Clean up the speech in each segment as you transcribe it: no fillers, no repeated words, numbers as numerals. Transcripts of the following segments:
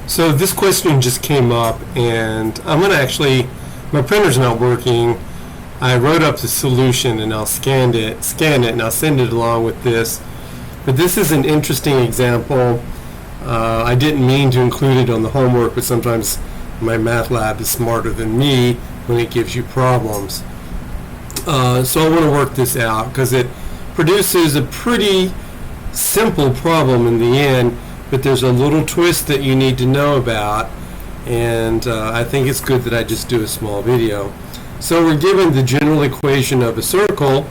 So this question just came up, and I'm going to actually, my printer's not working. I wrote up the solution, and I'll scan it, and I'll send it along with this. But this is an interesting example. I didn't mean to include it on the homework, but sometimes my math lab is smarter than me when it gives you problems. So I want to work this out because it produces a pretty simple problem in the end, but there's a little twist that you need to know about, and I think it's good that I just do a small video. So we're given the general equation of a circle,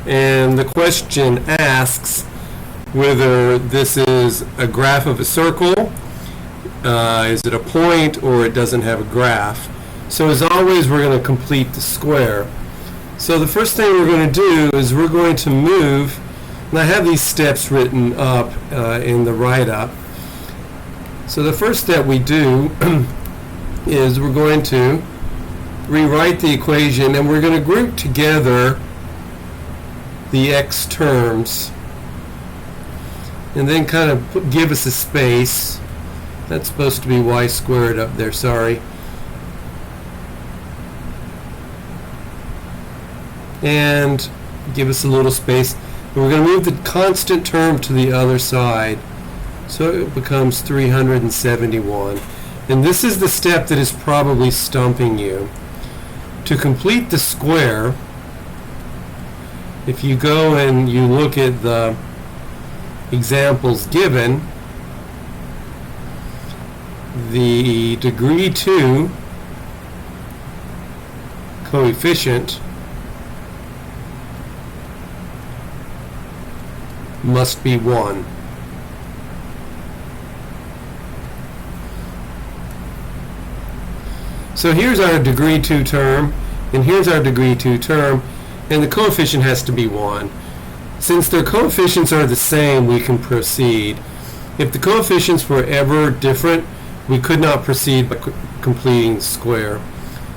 and the question asks whether this is a graph of a circle, is it a point, or it doesn't have a graph. So as always, we're going to complete the square. So the first thing we're going to do is we're going to move, and I have these steps written up in the write-up. So the first step we do is we're going to rewrite the equation, and we're going to group together the x terms and then kind of give us a space. That's supposed to be y squared up there, sorry. And give us a little space. And we're going to move the constant term to the other side. So it becomes 371. And this is the step that is probably stumping you. To complete the square, if you go and you look at the examples given, the degree 2 coefficient must be 1. So here's our degree 2 term, and here's our degree 2 term, and the coefficient has to be 1. Since their coefficients are the same, we can proceed. If the coefficients were ever different, we could not proceed by completing the square.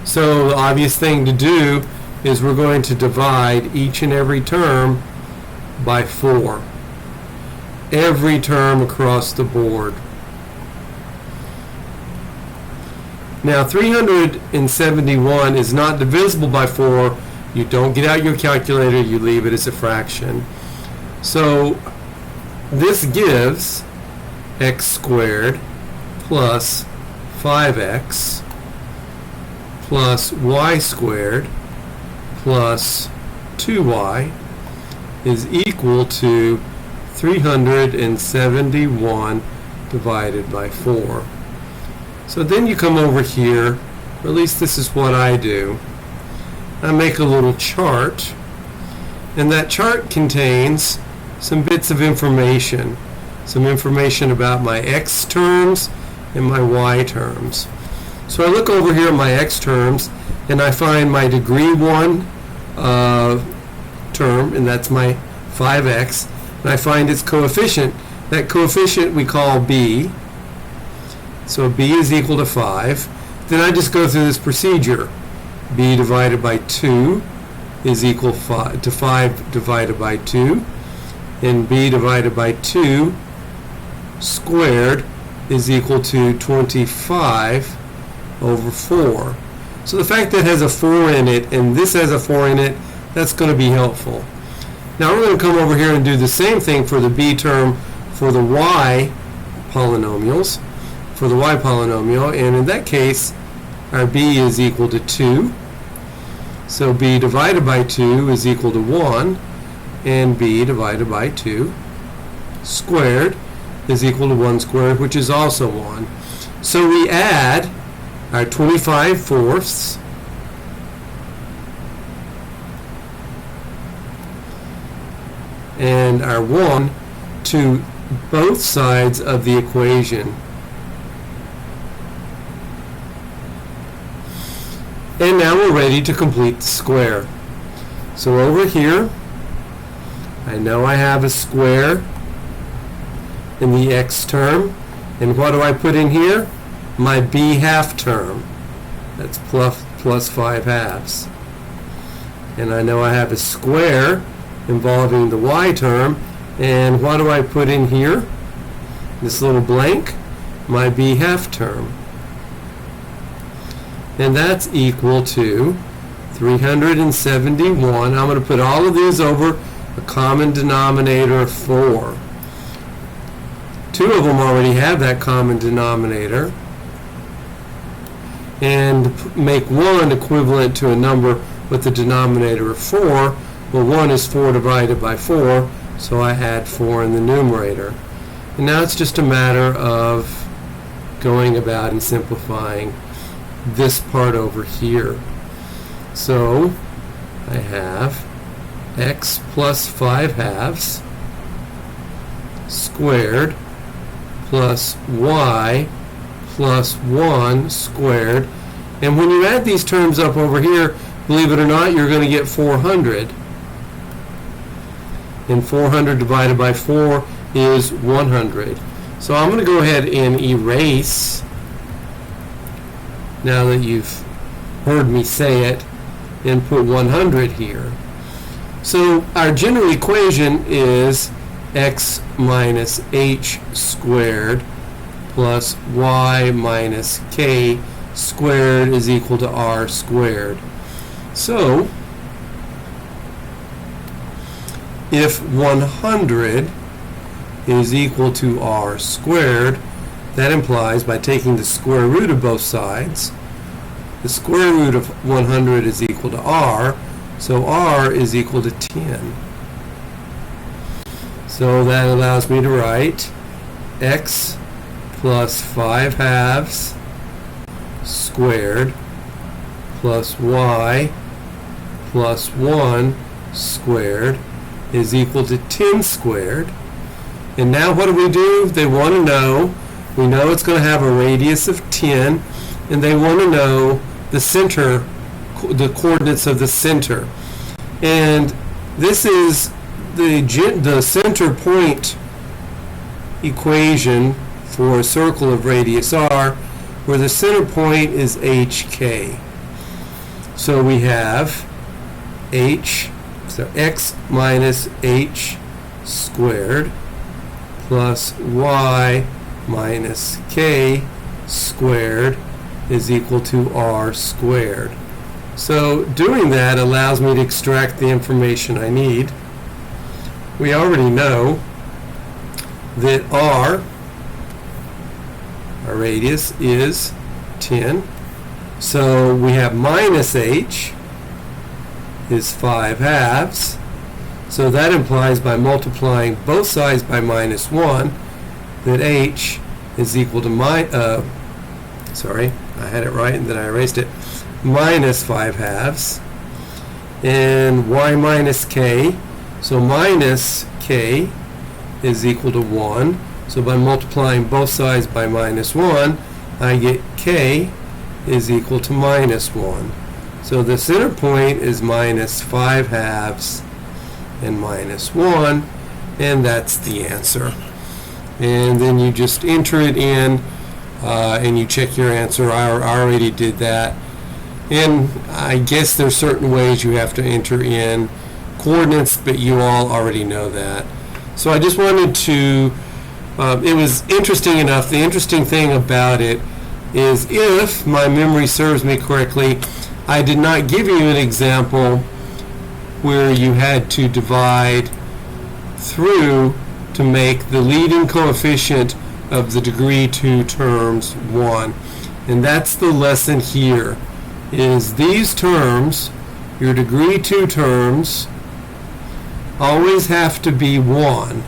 So the obvious thing to do is we're going to divide each and every term by 4. Every term across the board. Now 371 is not divisible by 4. You don't get out your calculator, you leave it as a fraction. So this gives x squared plus 5x plus y squared plus 2y is equal to 371 divided by 4. So then you come over here, or at least this is what I do. I make a little chart, and that chart contains some bits of information. Some information about my x terms and my y terms. So I look over here at my x terms, and I find my degree 1 term, and that's my 5x, and I find its coefficient. That coefficient we call b. So b is equal to 5. Then I just go through this procedure. B divided by 2 is equal to 5 divided by 2. And b divided by 2 squared is equal to 25 over 4. So the fact that it has a 4 in it and this has a 4 in it, that's going to be helpful. Now we're going to come over here and do the same thing for the b term for the y polynomials, for the y polynomial, and in that case our b is equal to 2. So b divided by 2 is equal to 1, and b divided by 2 squared is equal to 1 squared, which is also 1. So we add our 25/4 and our 1 to both sides of the equation. And now we're ready to complete the square. So over here, I know I have a square in the x term. And what do I put in here? My b half term. That's plus 5 halves. And I know I have a square involving the y term. And what do I put in here? This little blank? my b half term. And that's equal to 371. I'm going to put all of these over a common denominator of 4. Two of them already have that common denominator. And make 1 equivalent to a number with the denominator of 4. Well, 1 is 4 divided by 4, so I add 4 in the numerator. And now it's just a matter of going about and simplifying this part over here. So I have x plus 5 halves squared plus y plus 1 squared. And when you add these terms up over here, believe it or not, you're going to get 400. And 400 divided by 4 is 100. So I'm going to go ahead and erase, now that you've heard me say it, and put 100 here. So our general equation is x minus h squared plus y minus k squared is equal to r squared. So if 100 is equal to r squared, that implies, by taking the square root of both sides, the square root of 100 is equal to r, so r is equal to 10. So that allows me to write x plus 5 halves squared plus y plus 1 squared is equal to 10 squared. And now what do? They want to know, we know it's going to have a radius of 10, and they want to know the center, the coordinates of the center. And this is the center point equation for a circle of radius r, where the center point is hk. So we have so x minus h squared plus y minus k squared is equal to r squared. So doing that allows me to extract the information I need. We already know that our radius is 10. So we have minus h is 5 halves. So that implies, by multiplying both sides by minus 1, that h is equal to sorry, I had it right and then I erased it, minus 5 halves, and y minus k, so minus k is equal to 1. So by multiplying both sides by minus 1, I get k is equal to minus 1. So the center point is minus 5 halves and minus 1, and that's the answer. And then you just enter it in and you check your answer. I already did that. And I guess there's certain ways you have to enter in coordinates, but you all already know that. So I just wanted to, it was interesting enough. The interesting thing about it is, if my memory serves me correctly, I did not give you an example where you had to divide through to make the leading coefficient of the degree 2 terms 1. And that's the lesson here, is these terms, your degree 2 terms, always have to be 1.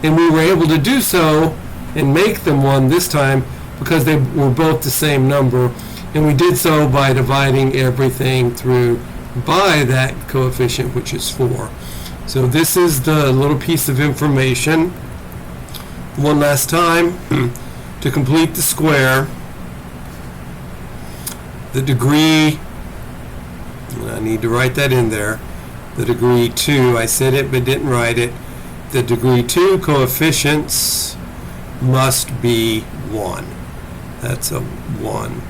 And we were able to do so and make them 1 this time because they were both the same number. And we did so by dividing everything through by that coefficient, which is 4. So this is the little piece of information. One last time, to complete the square, the degree, I need to write that in there, the degree 2, I said it but didn't write it, the degree 2 coefficients must be 1. That's a 1.